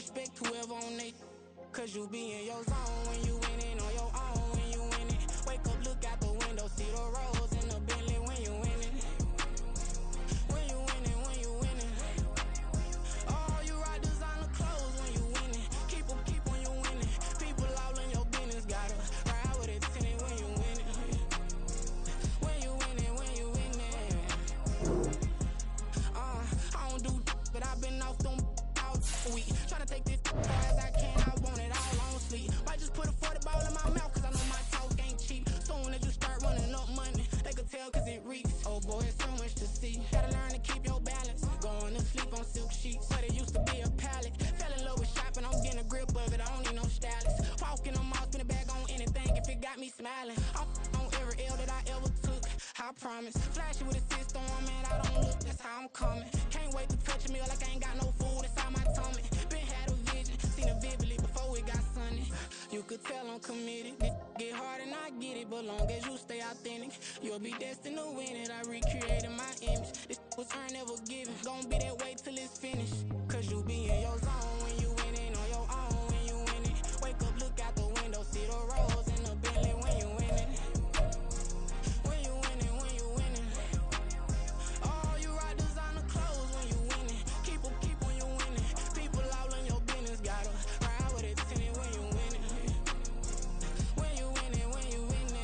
Respect whoever on they, cause you be in your zone when you winning on your own. When you winning, wake up, look out the window, see the rose in the Bentley when you winning. When you winning, when you winning. Oh, you rock designer clothes when you winning. Keep when you winning. People all in your business, gotta ride with it tinted when you winning. When you winning, when you winning. I don't do, but I've been off them all week. Tryna take this far as I can, I want it all on sleep. Might just put a 40 ball in my mouth, cause I know my talk ain't cheap. Soon as you start running up money, they could tell cause it reeks. Oh boy, it's so much to see. Gotta learn to keep your balance. Going to sleep on silk sheets, but it used to be a pallet. Fell in love with shopping, I'm getting a grip of it, I don't need no stylist. Walking on mouth, spin a bag on anything if it got me smiling. I'm on every L that I ever took, I promise. Flashy with a system on, man, I don't look, that's how I'm coming. Can't wait to touch a meal like I ain't got no food inside my tummy. Been had a vision, seen it vividly before it got sunny. You could tell I'm committed. This get hard and I get it, but long as you stay authentic, you'll be destined to win it. I recreated my image. This was earned, never given. Gonna be that way till it's finished. Cause you be in your zone when you winning on your own. When you winning, wake up, look out the window, see the rose in the Bentley when you winning. When you winning, when you winning. Oh, you rock designer clothes when you winning. Keep when you winning. People all in your business, gotta ride with it tinted when you winning. When you winning, when you winning.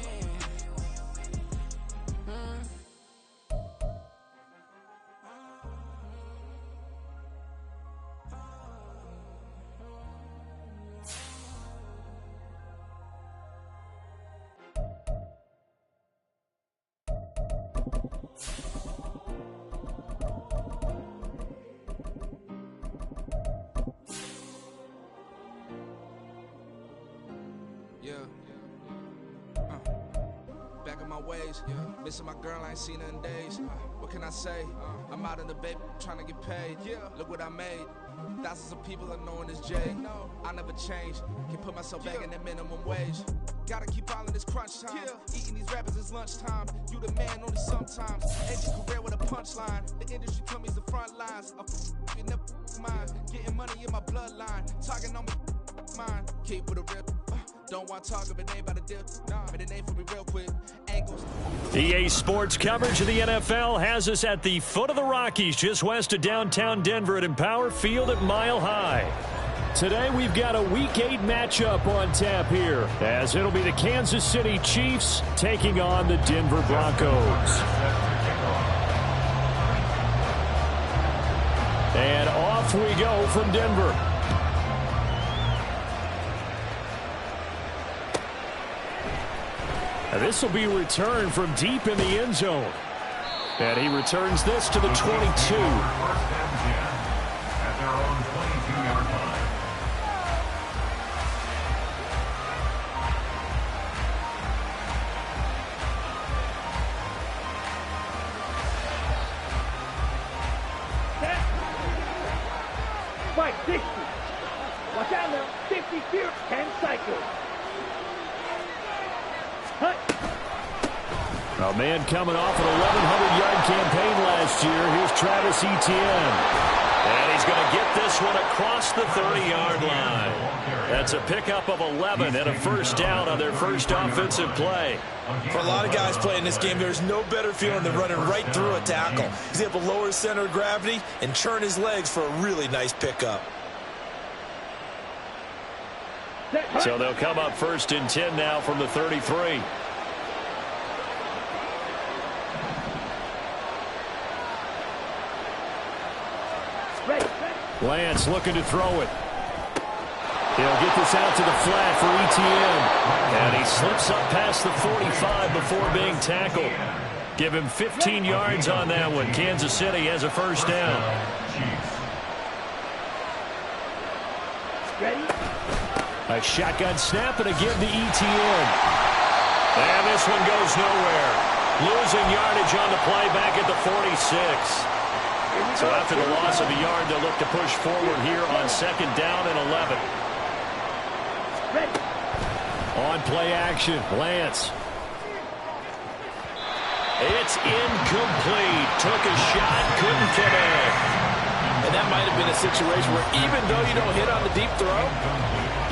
Back in my ways, missing my girl, I ain't seen her in days. What can I say? I'm out in the baby, trying to get paid. Look what I made. Thousands of people are knowing this Jay. I never change. Can put myself back in that minimum wage. Gotta keep all in this crunch time. Eating these rappers is lunchtime. You the man only sometimes. End your career with a punchline. The industry told me it's the front lines. You never mine. Getting money in my bloodline. Talking on me mine. Keep with a rip. Don't want to talk if it ain't about a dip. But it ain't for me real quick. Angles. EA Sports coverage of the NFL has us at the foot of the Rockies, just west of downtown Denver at Empower Field at Mile High. Today we've got a Week 8 matchup on tap here, as it'll be the Kansas City Chiefs taking on the Denver Broncos. And off we go from Denver. This will be a return from deep in the end zone. And he returns this to the 22. Mike, 60. Watch out now. 50 feet. 10 cycles. A man coming off an 1,100-yard campaign last year. Here's Travis Etienne. And he's going to get this one across the 30-yard line. That's a pickup of 11 and a first down on their first offensive play. For a lot of guys playing this game, there's no better feeling than running right through a tackle. He's able to lower his center of gravity and churn his legs for a really nice pickup. So they'll come up first and 10 now from the 33. Lance looking to throw it. He'll get this out to the flat for Etienne. And he slips up past the 45 before being tackled. Give him 15 yards on that one. Kansas City has a first down. A shotgun snap and a give to Etienne. And this one goes nowhere. Losing yardage on the play back at the 46. So after the loss of a yard, they'll look to push forward here on second down and 11. On play action, Lance. It's incomplete. Took a shot, couldn't connect. And that might have been a situation where even though you don't hit on the deep throw,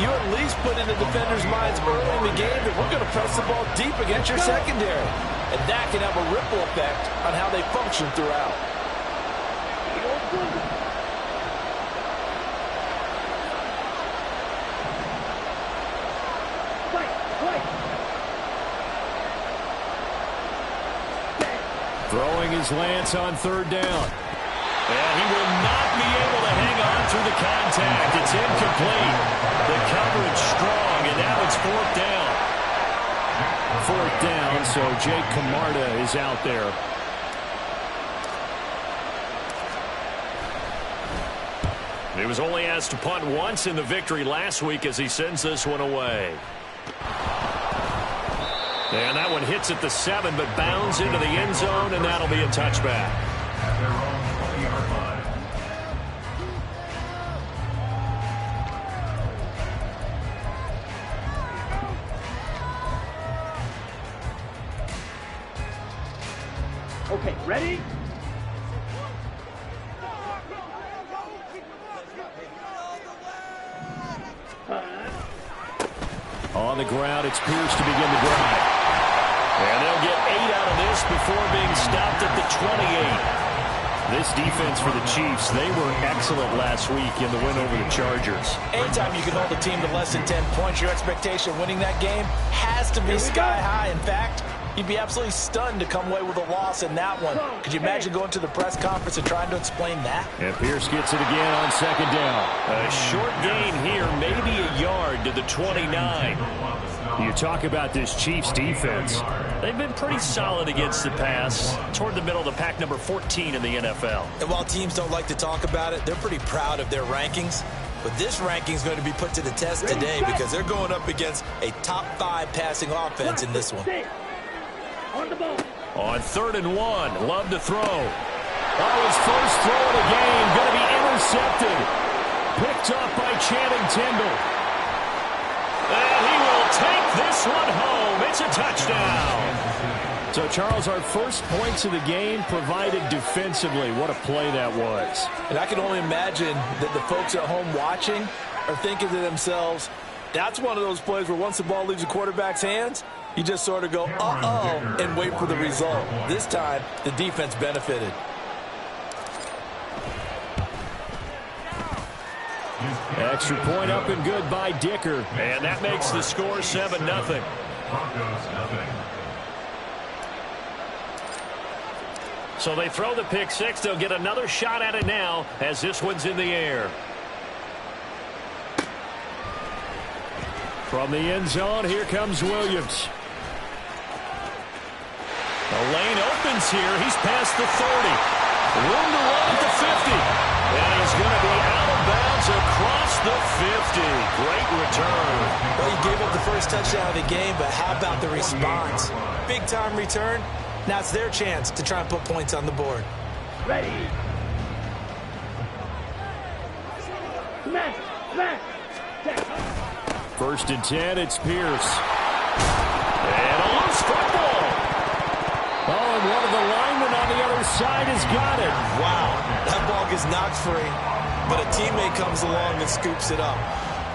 you at least put in the defenders' minds early in the game that we're going to press the ball deep against your secondary. And that can have a ripple effect on how they function throughout. Throwing his lance on third down. And he will not be able to hang on through the contact. It's incomplete. The coverage strong, and now it's fourth down. Fourth down, so Jake Camarda is out there. He was only asked to punt once in the victory last week as he sends this one away. And that one hits at the 7, but bounds into the end zone, and that'll be a touchback. Okay, ready? On the ground, it's Pierce to begin the drive. And they'll get 8 out of this before being stopped at the 28. This defense for the Chiefs, they were excellent last week in the win over the Chargers. Anytime you can hold a team to less than 10 points, your expectation of winning that game has to be sky high. In fact, you'd be absolutely stunned to come away with a loss in that one. Could you imagine going to the press conference and trying to explain that? And Pierce gets it again on second down. A short gain here, maybe a yard to the 29. You talk about this Chiefs defense. They've been pretty solid against the pass, toward the middle of the pack, number 14 in the NFL. And while teams don't like to talk about it, they're pretty proud of their rankings. But this ranking is going to be put to the test today because they're going up against a top 5 passing offense in this one. On the ball. On 3rd and 1, Love to throw. Oh, his first throw of the game, going to be intercepted. Picked up by Channing Tindall. And he will take this one home. It's a touchdown. So, Charles, our first points of the game provided defensively. What a play that was. And I can only imagine that the folks at home watching are thinking to themselves, that's one of those plays where once the ball leaves the quarterback's hands, you just sort of go, uh-oh, and wait for the result. This time, the defense benefited. Extra point up and good by Dicker. And that makes the score 7-0. So they throw the pick six. They'll get another shot at it now as this one's in the air. From the end zone, here comes Williams. The lane opens here. He's past the 30. Room to run at the 50. And he's going to be out of bounds across the 50. Great return. Well, he gave up the first touchdown of the game, but how about the response? Big-time return. Now it's their chance to try and put points on the board. Ready. Smash. Smash. First and 10, it's Pierce. And a loose football. Oh, and one of the linemen on the other side has got it. Wow, that ball gets knocked free, but a teammate comes along and scoops it up.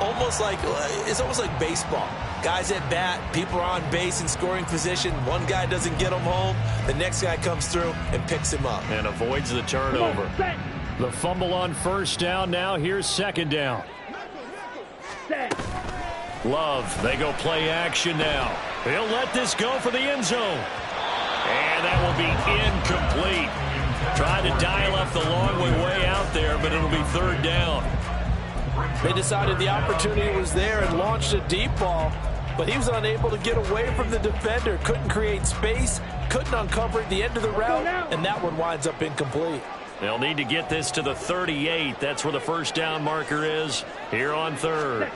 It's almost like baseball. Guys at bat, people are on base in scoring position. One guy doesn't get him home. The next guy comes through and picks him up. And avoids the turnover. The fumble on first down. Now here's second down. Love, they go play action now. He'll let this go for the end zone. And that will be incomplete. Tried to dial up the long way out there, but it'll be third down. They decided the opportunity was there and launched a deep ball, but he was unable to get away from the defender. Couldn't create space, couldn't uncover the end of the route, and that one winds up incomplete. They'll need to get this to the 38. That's where the first down marker is here on third.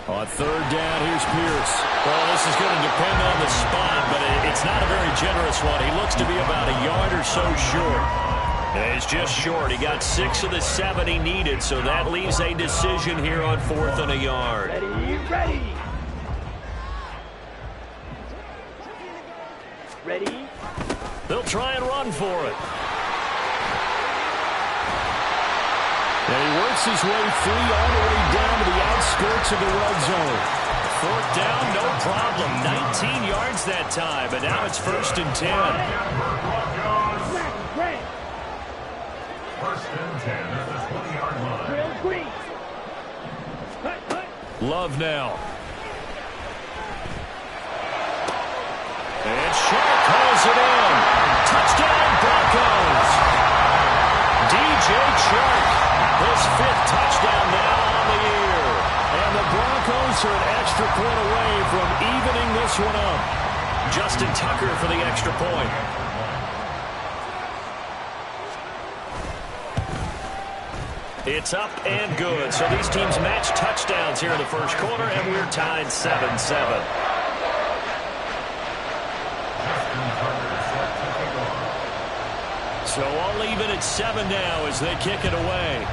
On third down, here's Pierce. Well, this is going to depend on the spot, but it's not a very generous one. He looks to be about a yard or so short. And he's just short. He got 6 of the 7 he needed, so that leaves a decision here on 4th and a yard. Ready. Ready. They'll try and run for it. And he works his way free all the way down to the outskirts of the red zone. Fourth down, no problem. 19 yards that time, but now it's 1st and 10. First and 10 at the 20-yard line. Love now. And Shark calls it in. Touchdown, Broncos. DJ Shark, his 5th touchdown now on the year. And the Broncos are an extra point away from evening this one up. Justin Tucker for the extra point. It's up and good. So these teams match touchdowns here in the first quarter, and we're tied 7-7. So all even at 7 now as they kick it away.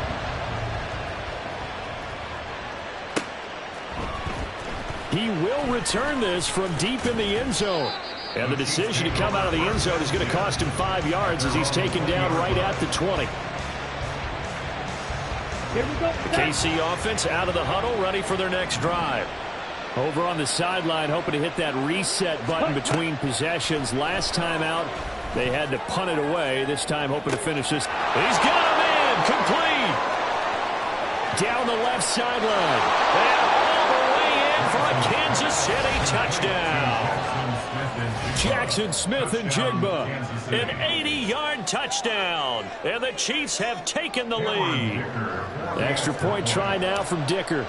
He will return this from deep in the end zone. And the decision to come out of the end zone is going to cost him 5 yards as he's taken down right at the 20. Here we go. The KC offense out of the huddle, ready for their next drive. Over on the sideline, hoping to hit that reset button between possessions. Last time out, they had to punt it away. This time, hoping to finish this. He's got him in, complete. Down the left sideline. And all the way in for a Kansas City touchdown. Jackson Smith and Jigba, an 80-yard touchdown, and the Chiefs have taken the lead. Extra point try now from Dicker.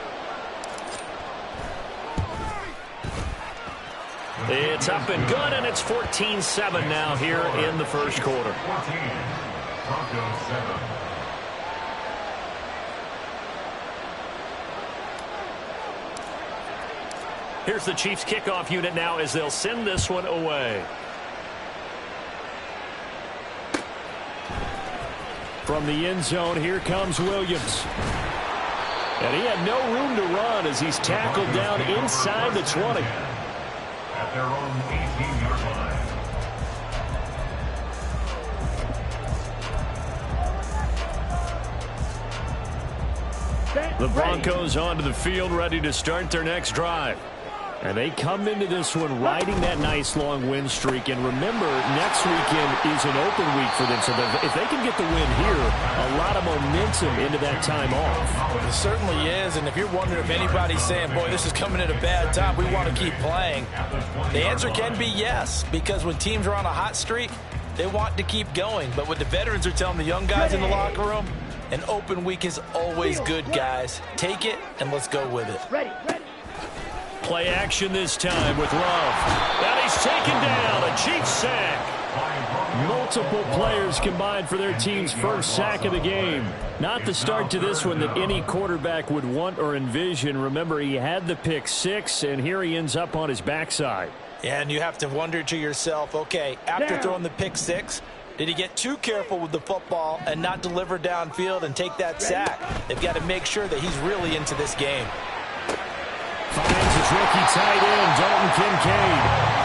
It's up and good, and it's 14-7 now here in the first quarter. 14, Broncos 7. Here's the Chiefs kickoff unit now as they'll send this one away. From the end zone, here comes Williams. And he had no room to run as he's tackled down inside the 20. At their own 18-yard line. The Broncos onto the field, ready to start their next drive. And they come into this one riding that nice long win streak. And remember, next weekend is an open week for them. So if they can get the win here, a lot of momentum into that time off. It certainly is. And if you're wondering if anybody's saying, boy, this is coming at a bad time, we want to keep playing, the answer can be yes. Because when teams are on a hot streak, they want to keep going. But what the veterans are telling the young guys in the locker room, an open week is always good, guys. Take it, and let's go with it. Ready. Play action this time with Love. And he's taken down. A Chiefs sack. Multiple players combined for their team's first sack of the game. Not the start to this one that any quarterback would want or envision. Remember, he had the pick 6, and here he ends up on his backside. Yeah, and you have to wonder to yourself, okay, after throwing the pick 6, did he get too careful with the football and not deliver downfield and take that sack? They've got to make sure that he's really into this game. Finds his rookie tight end, Dalton Kincaid.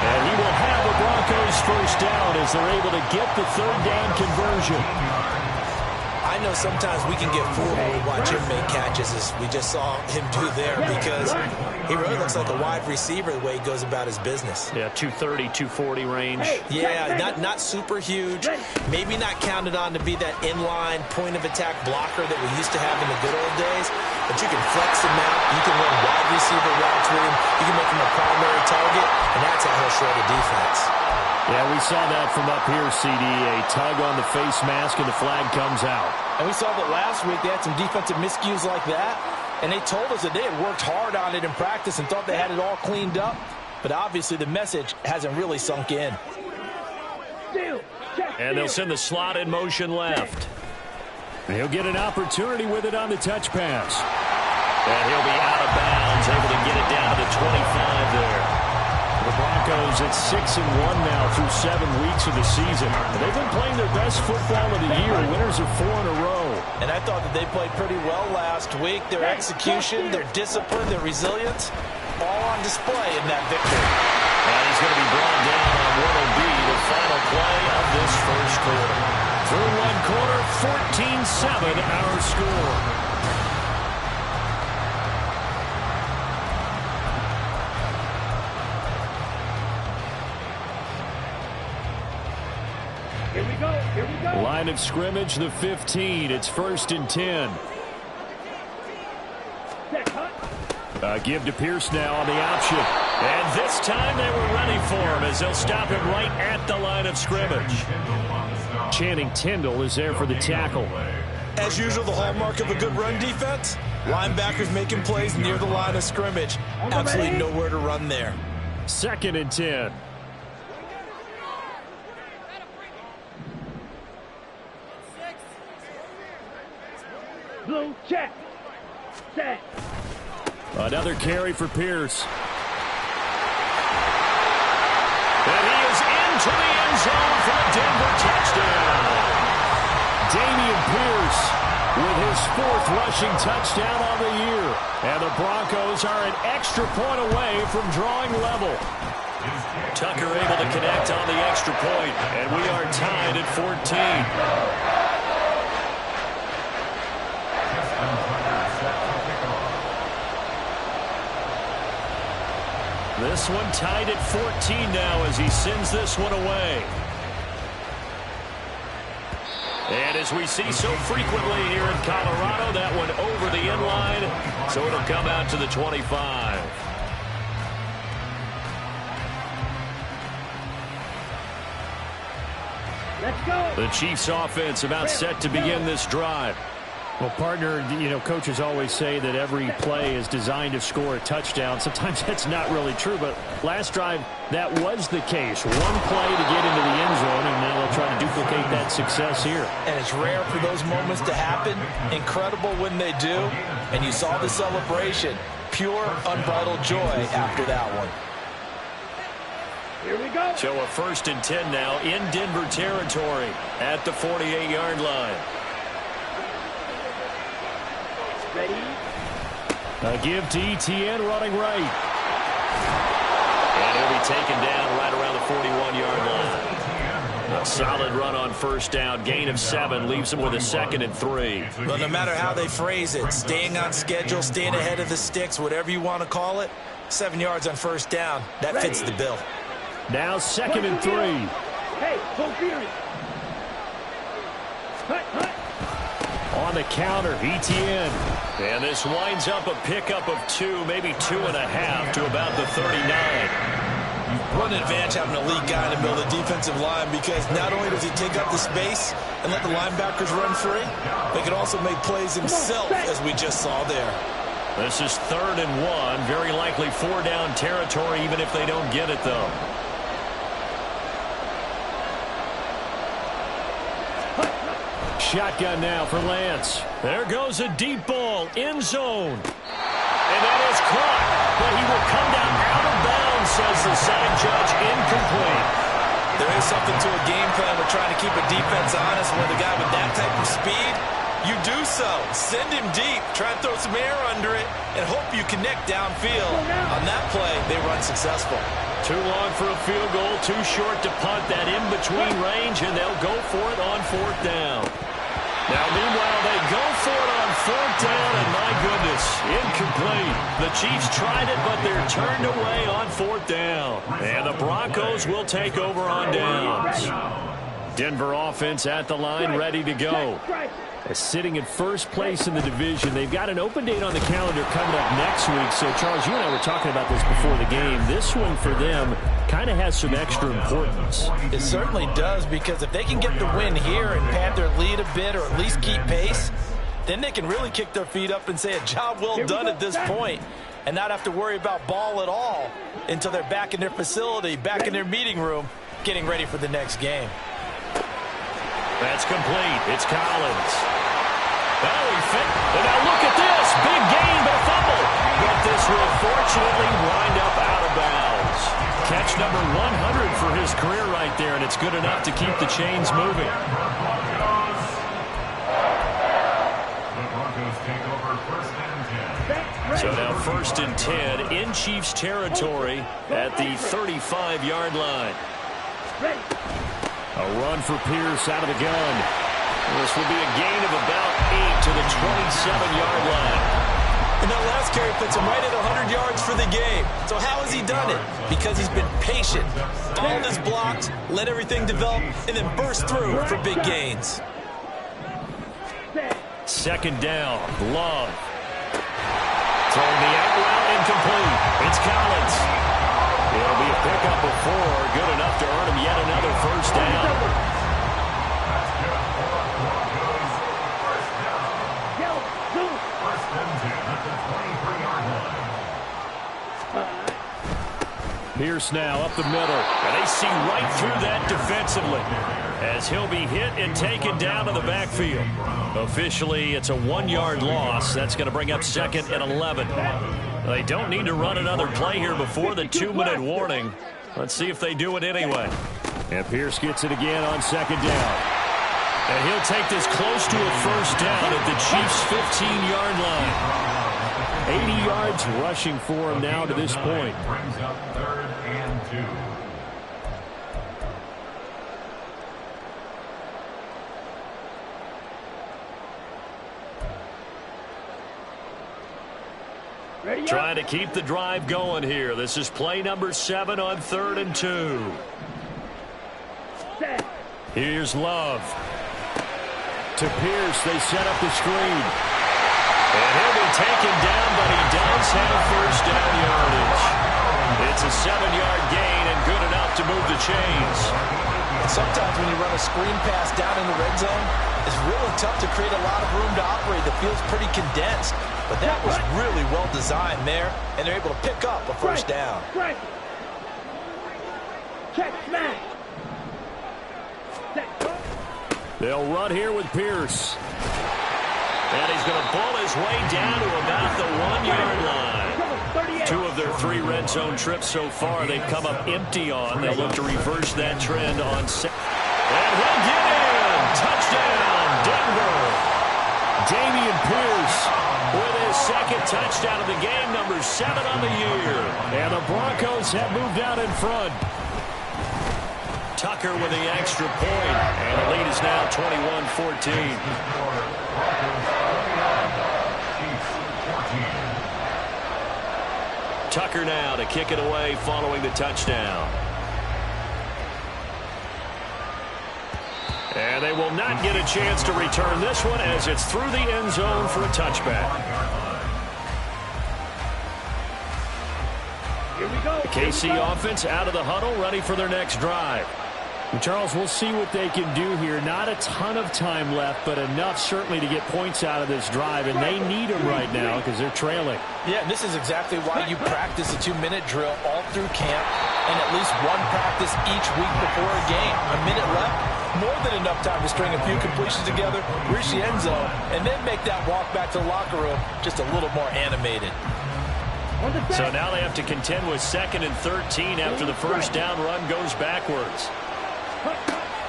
And he will have the Broncos first down as they're able to get the third down conversion. I know sometimes we can get fooled when we watch him make catches, as we just saw him do there, because he really looks like a wide receiver the way he goes about his business. Yeah, 230, 240 range. Yeah, not super huge. Maybe not counted on to be that inline point-of-attack blocker that we used to have in the good old days, but you can flex him out. You can run wide receiver routes with him. You can make him a primary target, and that's how he'll shred a defense. Yeah, we saw that from up here, CD. A tug on the face mask, and the flag comes out. And we saw that last week they had some defensive miscues like that, and they told us that they had worked hard on it in practice and thought they had it all cleaned up, but obviously the message hasn't really sunk in. And they'll send the slot in motion left. He'll get an opportunity with it on the touch pass. And he'll be out of bounds, able to get it down to the 25 there. The Broncos at 6-1 now through 7 weeks of the season. They've been playing their best football of the year. Winners of 4 in a row. And I thought that they played pretty well last week. Their execution, their discipline, their resilience, all on display in that victory. And he's going to be brought down on what will be the final play of this first quarter. Through one quarter, 14-7 our score. Here we go. Here we go. Line of scrimmage, the 15. It's 1st and 10. Set, cut. Give to Pierce now on the option. And this time they were ready for him as they'll stop him right at the line of scrimmage. Channing Tindall is there for the tackle. As usual, the hallmark of a good run defense, linebackers making plays near the line of scrimmage. Absolutely nowhere to run there. 2nd and 10. Blue check. Set. Another carry for Pierce. And he is into the end zone for the Denver touchdown. Dameon Pierce with his 4th rushing touchdown on the year. And the Broncos are an extra point away from drawing level. Tucker able to connect on the extra point, and we are tied at 14. This one tied at 14 now as he sends this one away. And as we see so frequently here in Colorado, that one over the end line, so it'll come out to the 25. Let's go. The Chiefs offense about set to begin this drive. Well, partner, you know, coaches always say that every play is designed to score a touchdown. Sometimes that's not really true, but last drive, that was the case. One play to get into the end zone, and now they'll try to duplicate that success here. And it's rare for those moments to happen. Incredible when they do. And you saw the celebration. Pure, unbridled joy after that one. Here we go. So a 1st and 10 now in Denver territory at the 48-yard line. Ready. A give to Etienne running right. And he'll be taken down right around the 41-yard line. A solid run on 1st down. Gain of 7 leaves him with a 2nd and 3. Well, no matter how they phrase it, staying on schedule, staying ahead of the sticks, whatever you want to call it, 7 yards on 1st down, that fits the bill. Now 2nd and 3. Hey, full fury. Cut. On the counter, Etienne. And this winds up a pickup of 2, maybe 2.5 to about the 39. What an advantage having a lead guy in the middle of the defensive line, because not only does he take up the space and let the linebackers run free, they can also make plays himself, as we just saw there. This is 3rd and 1. Very likely 4-down territory, even if they don't get it, though. Shotgun now for Lance. There goes a deep ball, end zone. And that is caught, but he will come down out of bounds, says the side judge, incomplete. There is something to a game plan with trying to keep a defense honest with a guy with that type of speed. You do so. Send him deep. Try and throw some air under it and hope you connect downfield. On that play, they run successful. Too long for a field goal, too short to punt that in-between range, and they'll go for it on 4th down. Now, meanwhile, they go for it on 4th down, and my goodness, incomplete. The Chiefs tried it, but they're turned away on 4th down. And the Broncos will take over on downs. Denver offense at the line, ready to go. Sitting at 1st place in the division. They've got an open date on the calendar coming up next week. So, Charles, you and I were talking about this before the game. This one for them kind of has some extra importance. It certainly does, because if they can get the win here and pad their lead a bit, or at least keep pace, then they can really kick their feet up and say a job well done at this point, and not have to worry about ball at all until they're back in their facility, back in their meeting room, getting ready for the next game. That's complete. It's Collins. Oh, he fit. And now look at this. Big gain, but a fumble. But this will fortunately wind up out of bounds. Catch number 100 for his career right there, and it's good enough to keep the chains moving. The Broncos take over 1st and 10. So now 1st and 10 in Chiefs territory at the 35-yard line. A run for Pierce out of the gun. This will be a gain of about 8 to the 27-yard line. And that last carry puts him right at 100 yards for the game. So how has he done it? Because he's been patient, followed his blocks, let everything develop, and then burst through for big gains. Second down, Love. Throwing the out route incomplete. It's Collins. It'll be a pickup of 4, good enough to earn him yet another first down. Pierce now up the middle, and they see right through that defensively as he'll be hit and taken down to the backfield. Officially, it's a 1-yard loss. That's going to bring up 2nd and 11. They don't need to run another play here before the 2-minute warning. Let's see if they do it anyway. And Pierce gets it again on 2nd down. And he'll take this close to a first down at the Chiefs' 15-yard line. 80 yards rushing for him now to this point. Brings up 3rd and 2. Trying to keep the drive going here. This is play number 7 on 3rd and 2. Here's Love. To Pierce, they set up the screen. And he'll be taken down, but he does have first down yardage. It's a 7-yard gain and good enough to move the chains. Sometimes when you run a screen pass down in the red zone, it's really tough to create a lot of room to operate. The field's pretty condensed. But that was really well designed there, and they're able to pick up a first down. Check, smash. They'll run here with Pierce. And he's going to pull his way down to about the 1-yard line. 2 of their 3 red zone trips so far they've come up empty on. They'll look to reverse that trend on 6. And he'll get in. Touchdown, Denver. Dameon Pierce with his 2nd touchdown of the game, number 7 on the year. And the Broncos have moved out in front. Tucker with the extra point. And the lead is now 21-14. Tucker now to kick it away following the touchdown. And they will not get a chance to return this one as it's through the end zone for a touchback. Here we go. The KC offense out of the huddle, ready for their next drive. And Charles, we'll see what they can do here. Not a ton of time left, but enough certainly to get points out of this drive, and they need them right now because they're trailing. Yeah, and this is exactly why you practice a 2-minute drill all through camp and at least one practice each week before a game. A minute left, more than enough time to string a few completions together, reach the end zone, and then make that walk back to the locker room just a little more animated. So now they have to contend with 2nd and 13 after the first down run goes backwards.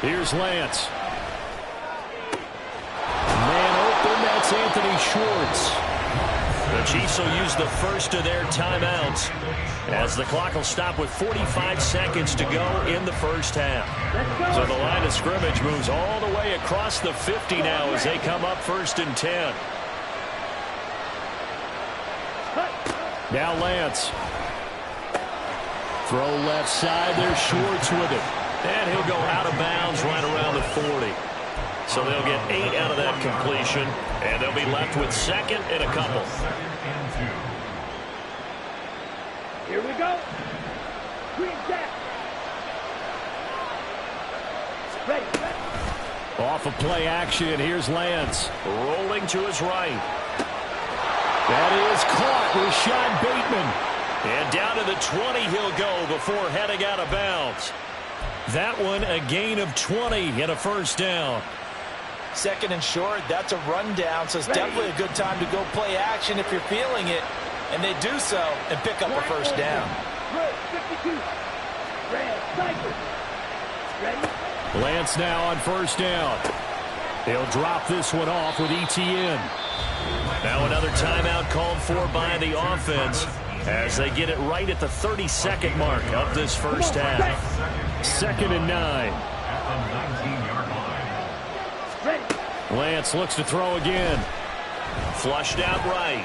Here's Lance. Man open, that's Anthony Schwartz. The Chiefs will use the first of their timeouts as the clock will stop with 45 seconds to go in the first half. So the line of scrimmage moves all the way across the 50 now as they come up 1st and 10. Now Lance. Throw left side, there's Schwartz with it. And he'll go out of bounds right around the 40. So they'll get 8 out of that completion, and they'll be left with 2nd and a couple. Here we go. Green jack. Ready. Off of play action, here's Lance. Rolling to his right. That is caught with Sean Bateman. And down to the 20 he'll go before heading out of bounds. That one a gain of 20 and a first down. 2nd and short, that's a rundown, so it's definitely a good time to go play action if you're feeling it. And they do so and pick up a first down. Red 52. Red cycle. Ready? Lance now on first down. They'll drop this one off with ETN. Now another timeout called for by the offense as they get it right at the 32nd mark of this first half. 2nd and 9. the 19-yard line. Ready. Lance looks to throw again. Flushed out right.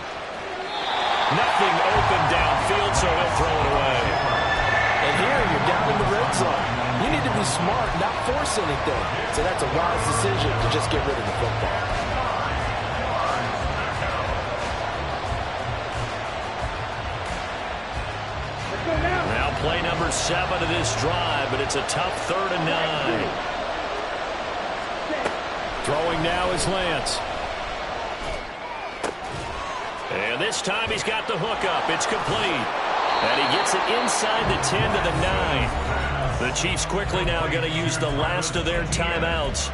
Nothing open downfield, so he'll throw it away. And here you're down in the red zone. You need to be smart, not force anything. So that's a wise decision to just get rid of the football. Let's go now. Now play number 7 of this drive, but it's a tough 3rd and 9. Throwing now is Lance. And this time he's got the hook up. It's complete. And he gets it inside the 10 to the 9. The Chiefs quickly now going to use the last of their timeouts.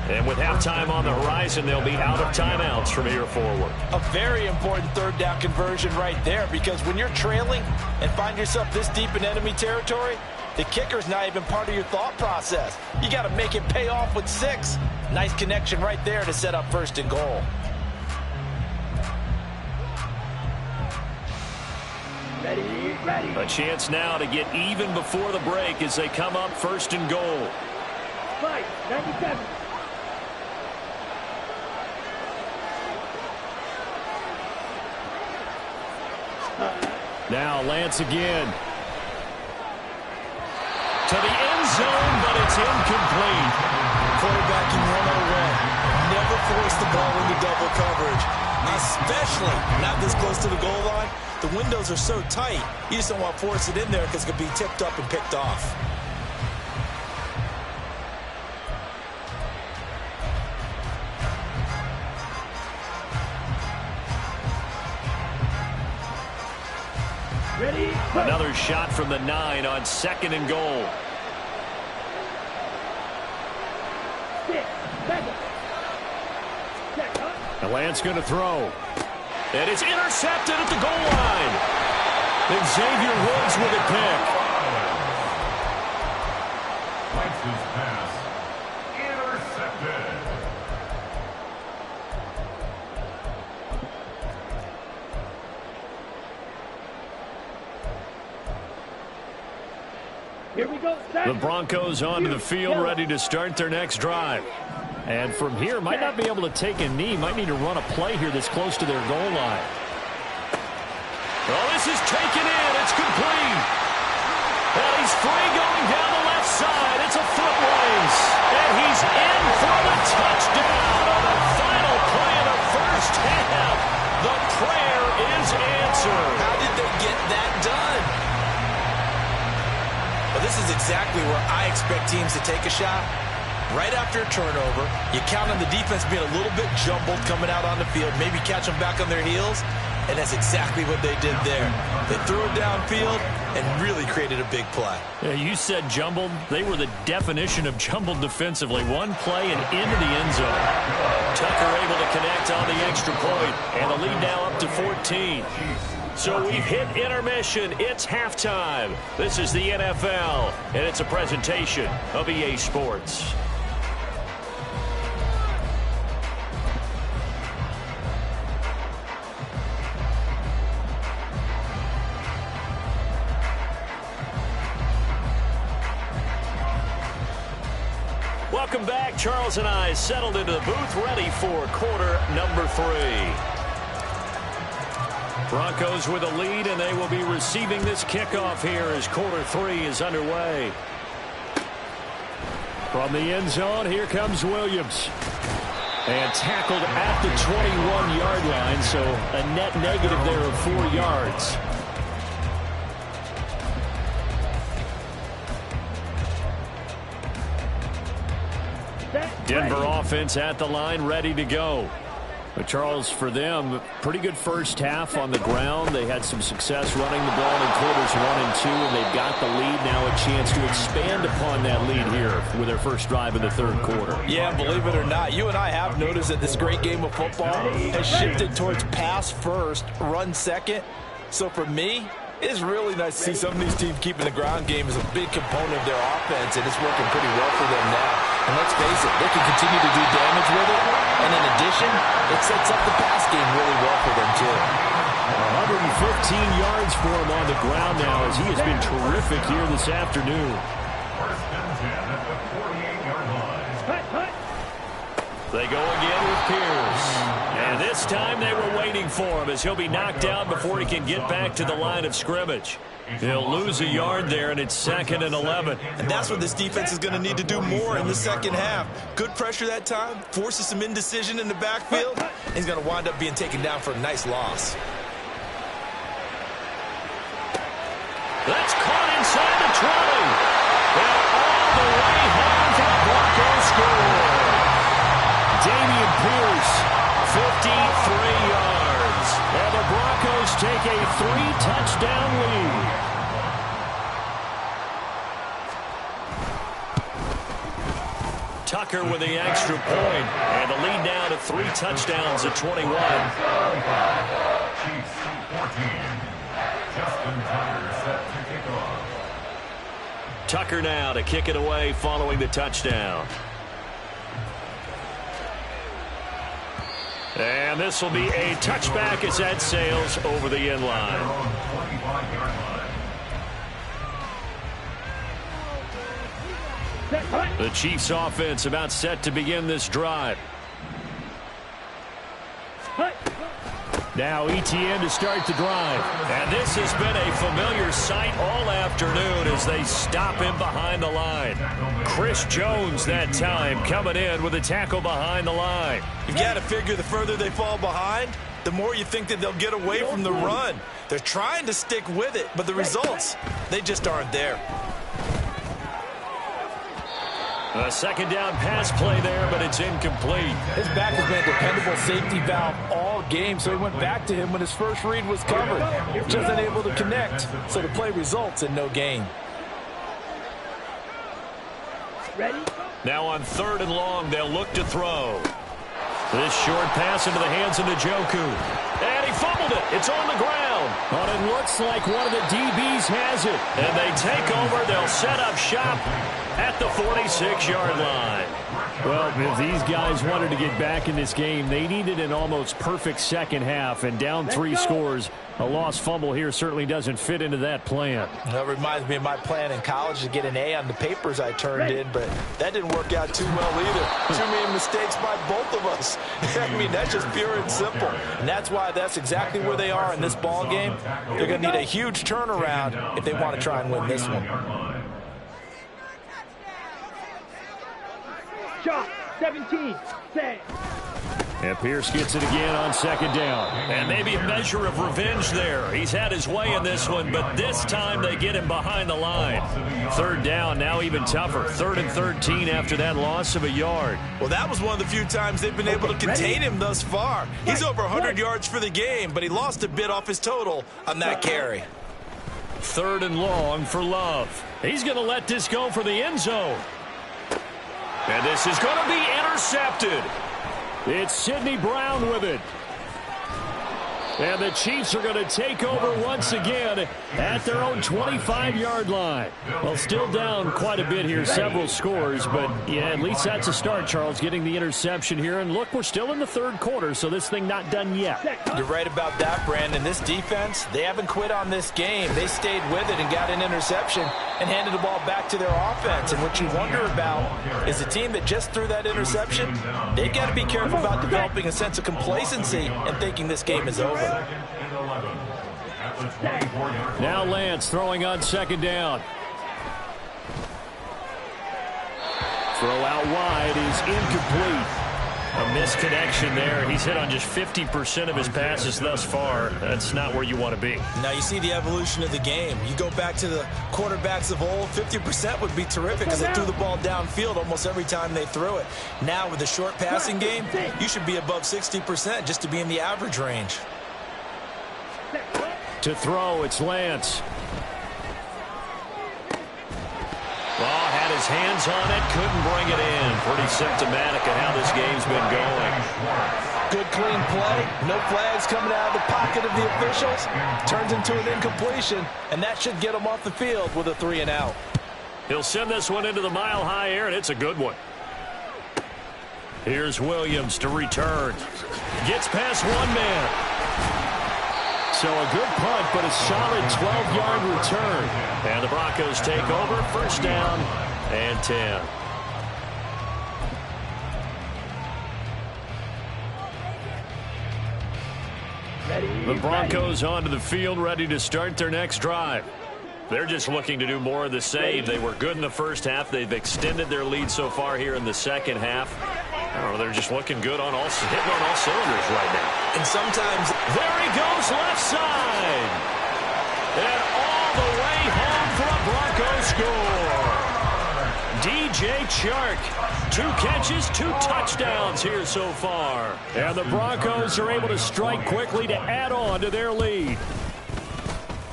And with halftime on the horizon, they'll be out of timeouts from here forward. A very important 3rd down conversion right there, because when you're trailing and find yourself this deep in enemy territory, the kicker's not even part of your thought process. You got to make it pay off with 6. Nice connection right there to set up 1st and goal. Ready, ready. A chance now to get even before the break as they come up 1st and goal. Fight, 97. Now Lance again. To the end zone, but it's incomplete. Quarterbacking 101. Never force the ball into double coverage, especially not this close to the goal line. The windows are so tight, you just don't want to force it in there because it could be tipped up and picked off. Ready, Another shot from the 9 on 2nd and goal. 6 seconds. Check, huh? And Lance going to throw. And it's intercepted at the goal line. And Xavier Woods with a pick. Lance's pass intercepted. Here we go, The Broncos onto the field, ready to start their next drive. And from here, might not be able to take a knee. Might need to run a play here that's close to their goal line. Oh, this is taken in. It's complete. And he's free going down the left side. It's a foot race. And he's in for the touchdown on the final play of the first half. The prayer is answered. How did they get that done? Well, this is exactly where I expect teams to take a shot. Right after a turnover, you count on the defense being a little bit jumbled coming out on the field, maybe catch them back on their heels, and that's exactly what they did there. They threw it downfield and really created a big play. Yeah, you said jumbled. They were the definition of jumbled defensively. One play and into the end zone. Tucker able to connect on the extra point, and the lead now up to 14. So we've hit intermission. It's halftime. This is the NFL, and it's a presentation of EA Sports. Welcome back. Charles and I settled into the booth, ready for quarter number 3. Broncos with a lead, and they will be receiving this kickoff here as quarter 3 is underway. From the end zone, here comes Williams. And tackled at the 21-yard line, so a net negative there of 4 yards. Denver offense at the line, ready to go. But Charles, for them, pretty good first half on the ground. They had some success running the ball in quarters 1 and 2, and they've got the lead now, a chance to expand upon that lead here with their first drive in the third quarter. Yeah, believe it or not, you and I have noticed that this great game of football has shifted towards pass first, run second. So for me, it's really nice to see some of these teams keeping the ground game as a big component of their offense, and it's working pretty well for them now. And let's face it, they can continue to do damage with it. And in addition, it sets up the pass game really well for them, too. 115 yards for him on the ground now as he has been terrific here this afternoon. First and 10 at the 48-yard line. They go again with Pierce. And this time they were waiting for him as he'll be knocked down before he can get back to the line of scrimmage. He'll lose a yard there, and it's 2nd and 11. And that's what this defense is going to need to do more in the second half. Good pressure that time, forces some indecision in the backfield. He's going to wind up being taken down for a nice loss. That's caught inside the 20. And all the way home for the Broncos score. Dameon Pierce, 53 yards. And the Broncos take a 3-touchdown lead. Tucker with the extra point. And the lead now to 3 touchdowns at 21. Chiefs 14. Justin Tucker set to kick off. Tucker now to kick it away following the touchdown. And this will be a touchback as that sails over the end line. The Chiefs offense about set to begin this drive. Now Etienne to start the drive. And this has been a familiar sight all afternoon as they stop him behind the line. Chris Jones that time coming in with a tackle behind the line. You've got to figure the further they fall behind, the more you think that they'll get away from the run. They're trying to stick with it, but the results, they just aren't there. A second down pass play there, but it's incomplete. His back has been a dependable safety valve all game, so he went back to him when his first read was covered. Just unable to connect, so the play results in no gain. Ready? Now on 3rd and long, they'll look to throw. This short pass into the hands of Njoku. And he fumbled it. It's on the ground. But it looks like one of the DBs has it. And they take over. They'll set up shop at the 46-yard line. Well, if these guys wanted to get back in this game, they needed an almost perfect second half. And down 3 scores, a lost fumble here certainly doesn't fit into that plan. That reminds me of my plan in college to get an A on the papers I turned in, but that didn't work out too well either. Too many mistakes by both of us. I mean, that's just pure and simple. And that's why that's exactly where they are in this ball game. They're going to need a huge turnaround if they want to try and win this one. Shot, 17, set. And Pierce gets it again on 2nd down. And maybe a measure of revenge there. He's had his way in this one, but this time they get him behind the line. 3rd down, now even tougher. 3rd and 13 after that loss of a yard. Well, that was one of the few times they've been able to contain him thus far. He's over 100 yards for the game, but he lost a bit off his total on that carry. 3rd and long for Love. He's going to let this go for the end zone. And this is going to be intercepted. It's Sidney Brown with it. And the Chiefs are going to take over once again at their own 25-yard line. Well, still down quite a bit here, several scores, but yeah, at least that's a start, Charles, getting the interception here. And look, we're still in the 3rd quarter, so this thing not done yet. You're right about that, Brandon. This defense, they haven't quit on this game. They stayed with it and got an interception and handed the ball back to their offense. And what you wonder about is the team that just threw that interception, they've got to be careful about developing a sense of complacency and thinking this game is over. Now Lance throwing on 2nd down. Throw out wide is incomplete. A misconnection there. He's hit on just 50% of his passes thus far. That's not where you want to be. Now you see the evolution of the game. You go back to the quarterbacks of old, 50% would be terrific because they threw the ball downfield almost every time they threw it. Now with the short passing game, you should be above 60% just to be in the average range. To throw, it's Lance. Well, had his hands on it, couldn't bring it in. Pretty symptomatic of how this game's been going. Good clean play. No flags coming out of the pocket of the officials. Turns into an incompletion, and that should get him off the field with a 3 and out. He'll send this one into the mile-high air, and it's a good one. Here's Williams to return. Gets past one man. So a good punt, but a solid 12-yard return. And the Broncos take over. 1st down and 10. The Broncos onto the field, ready to start their next drive. They're just looking to do more of the same. They were good in the first half. They've extended their lead so far here in the second half. I don't know, they're just looking good on hitting on all cylinders right now. And sometimes, there he goes left side. And all the way home for a Broncos score. DJ Chark, 2 catches, 2 touchdowns here so far. And the Broncos are able to strike quickly to add on to their lead.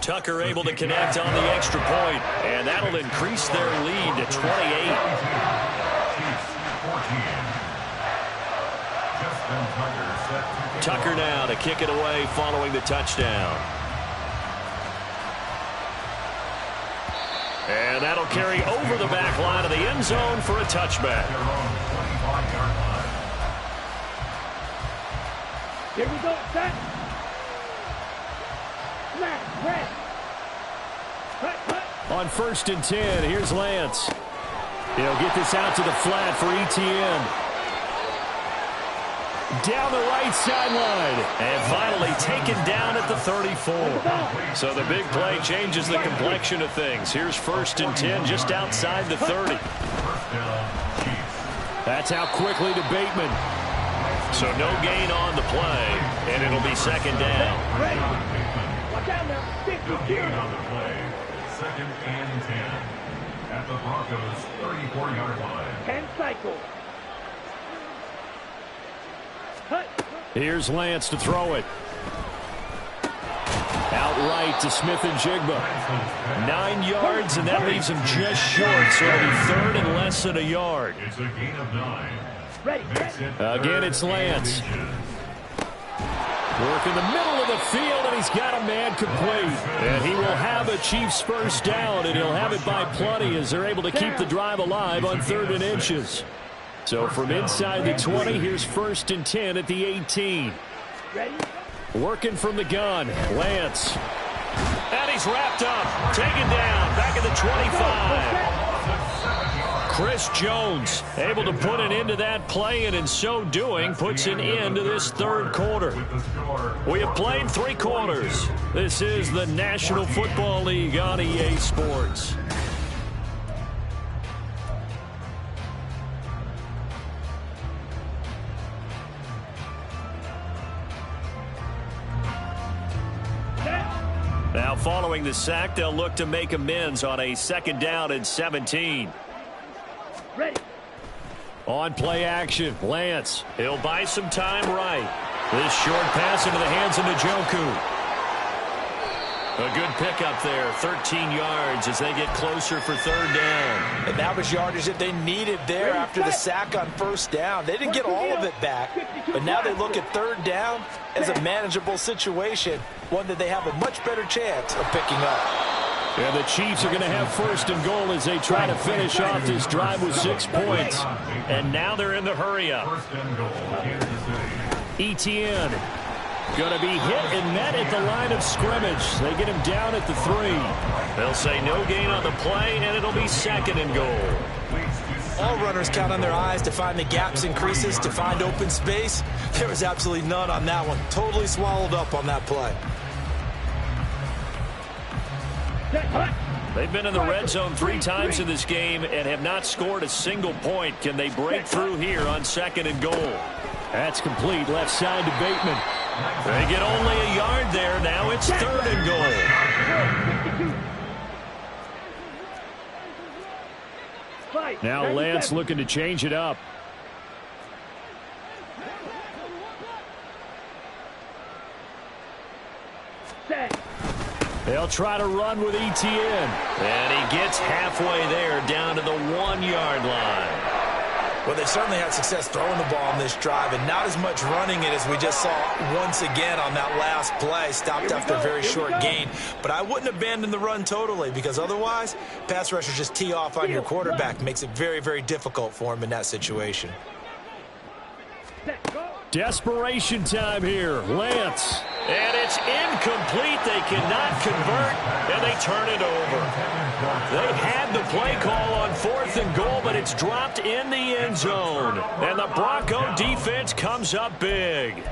Tucker able to connect on the extra point, and that'll increase their lead to 28. Tucker now to kick it away following the touchdown. And that'll carry over the back line of the end zone for a touchback. Here we go, set. Snap, press. Cut. On 1st and 10, here's Lance. He'll get this out to the flat for Etienne. Down the right sideline. And finally taken down at the 34. So the big play changes the complexion of things. Here's 1st and 10 just outside the 30. That's out quickly to Bateman. So no gain on the play, and it'll be 2nd down. Watch out now. 50 on the play. 2nd and 10 at the Broncos 34-yard line. 10 cycles. Cut. Here's Lance to throw it. Outright to Smith and Jigba. 9 yards, and that leaves him just short, so it'll be 3rd and less than a yard. It's a gain of 9. Ready. Again, it's Lance. Work in the middle of the field, and he's got a man complete. And he will have a Chiefs first down, and he'll have it by plenty as they're able to keep the drive alive on 3rd and inches. So from inside the 20, here's 1st and 10 at the 18. Ready. Working from the gun, Lance. And he's wrapped up, taken down, back at the 25. Chris Jones able to put an end to that play, and in so doing puts an end to this 3rd quarter. We have played 3 quarters. This is the National Football League on EA Sports. Now following the sack, they'll look to make amends on a 2nd down and 17. Ready. On play action, Lance. He'll buy some time right. This short pass into the hands of Njoku. A good pickup there, 13 yards as they get closer for 3rd down. And that was yardage that they needed there after the sack on 1st down. They didn't get all of it back, but now they look at 3rd down as a manageable situation, one that they have a much better chance of picking up. And the Chiefs are going to have 1st and goal as they try to finish off this drive with 6 points. And now they're in the hurry-up. Etienne going to be hit and met at the line of scrimmage. They get him down at the 3. They'll say no gain on the play, and it'll be 2nd and goal. All runners count on their eyes to find the gaps and creases, to find open space. There was absolutely none on that one. Totally swallowed up on that play. They've been in the red zone 3 times in this game and have not scored a single point. Can they break through here on 2nd and goal? That's complete. Left side to Bateman. They get only a yard there. Now it's 3rd and goal. Now Lance looking to change it up. They'll try to run with Etienne. And he gets halfway there down to the 1-yard line. Well, they certainly had success throwing the ball on this drive, and not as much running it as we just saw once again on that last play. Stopped after a very short gain. But I wouldn't abandon the run totally, because otherwise, pass rushers just tee off on your quarterback. Makes it very, very difficult for him in that situation. Desperation time here. Lance. And it's incomplete. They cannot convert, and they turn it over. They had the play call on 4th and goal, but it's dropped in the end zone. And the Bronco defense comes up big.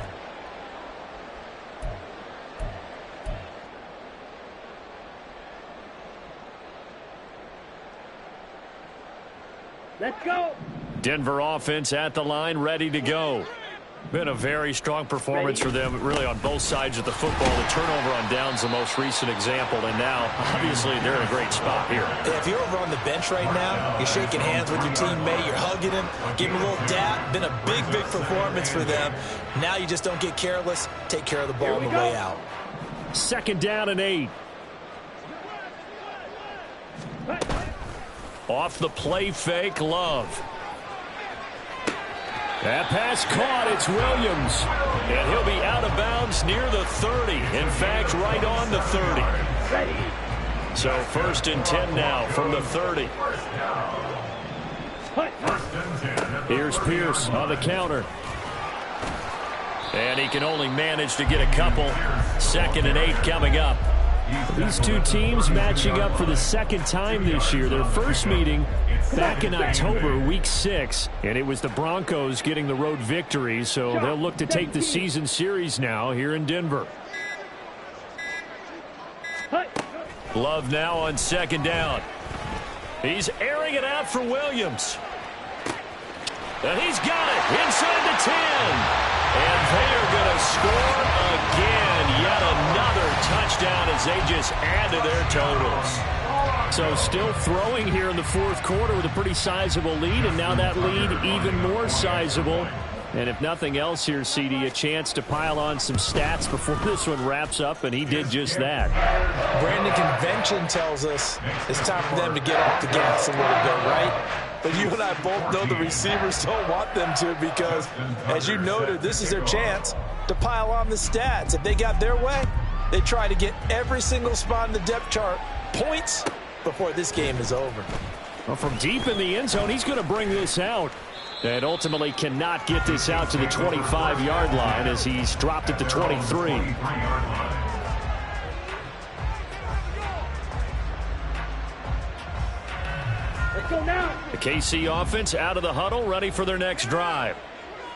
Let's go. Denver offense at the line, ready to go. Been a very strong performance for them, really, on both sides of the football. The turnover on downs, the most recent example, and now, obviously, they're in a great spot here. If you're over on the bench right now, you're shaking hands with your teammate, you're hugging him, giving him a little dap. Been a big, big performance for them. Now you just don't get careless. Take care of the ball on the way out. 2nd down and 8. Off the play fake, Love. That pass caught. It's Williams. And he'll be out of bounds near the 30. In fact, right on the 30. So 1st and 10 now from the 30. Here's Pierce on the counter. And he can only manage to get a couple. 2nd and 8 coming up. These two teams matching up for the 2nd time this year. Their first meeting back in October, week 6, and it was the Broncos getting the road victory, so they'll look to take the season series now here in Denver. Love now on 2nd down. He's airing it out for Williams. And he's got it inside the 10. And they are going to score again. Yet another touchdown as they just add to their totals. So still throwing here in the 4th quarter with a pretty sizable lead, and now that lead even more sizable. And if nothing else here, CD, a chance to pile on some stats before this one wraps up, and he did just that. Brandon, convention tells us it's time for them to get off the gas a little bit, right? But you and I both know the receivers don't want them to because, as you noted, this is their chance to pile on the stats. If they got their way, they try to get every single spot in the depth chart points before this game is over. Well, from deep in the end zone, he's going to bring this out. And ultimately cannot get this out to the 25-yard line as he's dropped it to 23. Let's go now. The KC offense out of the huddle, ready for their next drive.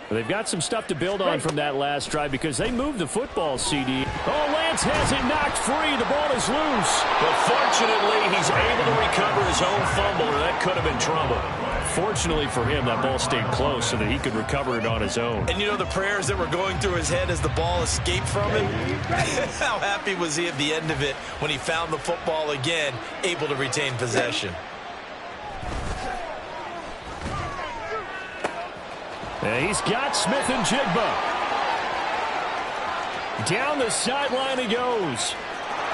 They've got some stuff to build on from that last drive because they moved the football, CD. Oh, Lance has it knocked free. The ball is loose. But fortunately, he's able to recover his own fumble, or that could have been trouble. Fortunately for him, that ball stayed close so that he could recover it on his own. And you know the prayers that were going through his head as the ball escaped from him? How happy was he at the end of it when he found the football again, able to retain possession? And he's got Smith and Jigba. Down the sideline he goes.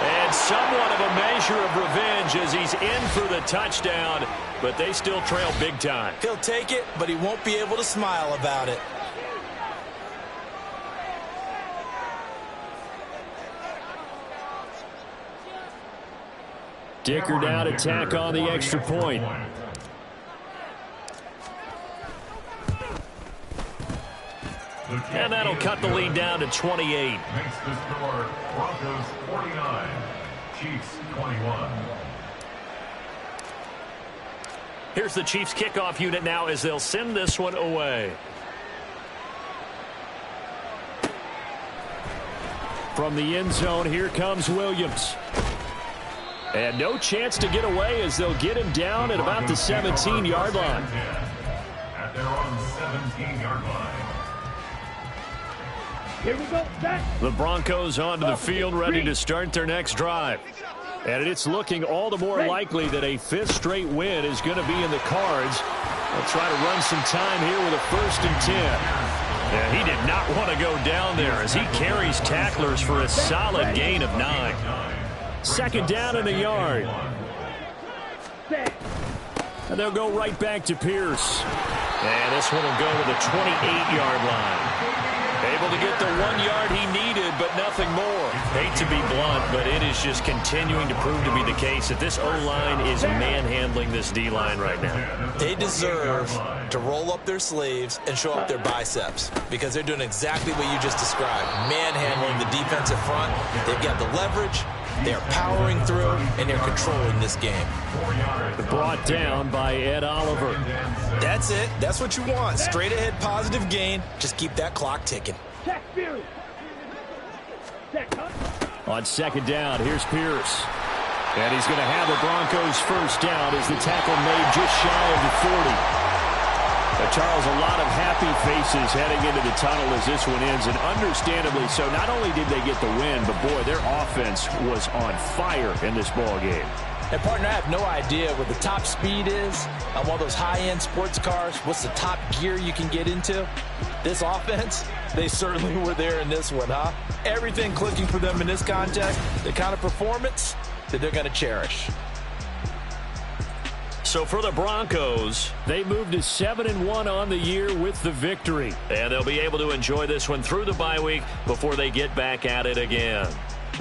And somewhat of a measure of revenge as he's in for the touchdown, but they still trail big time. He'll take it, but he won't be able to smile about it. Dicker down to tack on the extra point. And that'll cut the lead down to 28. Makes the score Broncos 49, Chiefs 21. Here's the Chiefs kickoff unit now as they'll send this one away. From the end zone, here comes Williams. And no chance to get away as they'll get him down at about the 17-yard line. At their own 17-yard line. Here we go. The Broncos onto the field, ready to start their next drive. And it's looking all the more likely that a 5th straight win is going to be in the cards. They'll try to run some time here with a 1st and 10. Yeah, he did not want to go down there as he carries tacklers for a solid gain of 9. 2nd down and a yard. And they'll go right back to Pierce. And this one will go to the 28-yard line. Able to get the 1 yard he needed but nothing more. Hate to be blunt, but it is just continuing to prove to be the case that this O-line is manhandling this D-line right now. They deserve to roll up their sleeves and show up their biceps because they're doing exactly what you just described, manhandling the defensive front. They've got the leverage, they're powering through, and they're controlling this game. Brought down by Ed Oliver. That's it. That's what you want. Straight ahead positive gain. Just keep that clock ticking. On second down, here's Pierce. And he's going to have the Broncos first down as the tackle made just shy of the 40. Charles, a lot of happy faces heading into the tunnel as this one ends, and understandably so. Not only did they get the win, but boy, their offense was on fire in this ball game. And partner, I have no idea what the top speed is on one of those high-end sports cars. What's the top gear you can get into? This offense, they certainly were there in this one, huh? Everything clicking for them in this contest, the kind of performance that they're going to cherish. So for the Broncos, they moved to 7-1 on the year with the victory. And they'll be able to enjoy this one through the bye week before they get back at it again.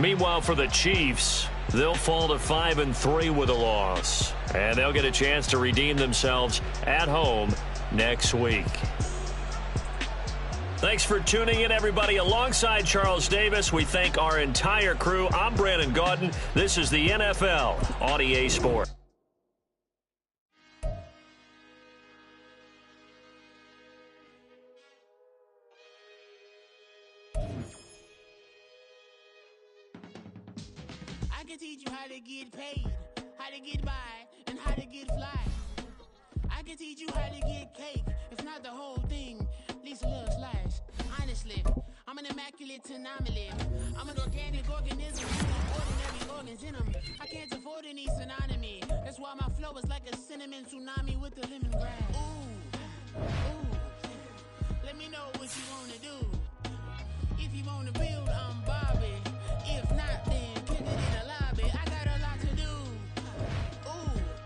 Meanwhile, for the Chiefs, they'll fall to 5-3 with a loss. And they'll get a chance to redeem themselves at home next week. Thanks for tuning in, everybody. Alongside Charles Davis, we thank our entire crew. I'm Brandon Gaudin. This is the NFL on EA Sports. I can teach you how to get paid, how to get by, and how to get fly. I can teach you how to get cake, if not the whole thing, at least a little slice. Honestly, I'm an immaculate anomaly. I'm an organic organism with ordinary organs in them. I can't afford any synonymy. That's why my flow is like a cinnamon tsunami with the lemongrass.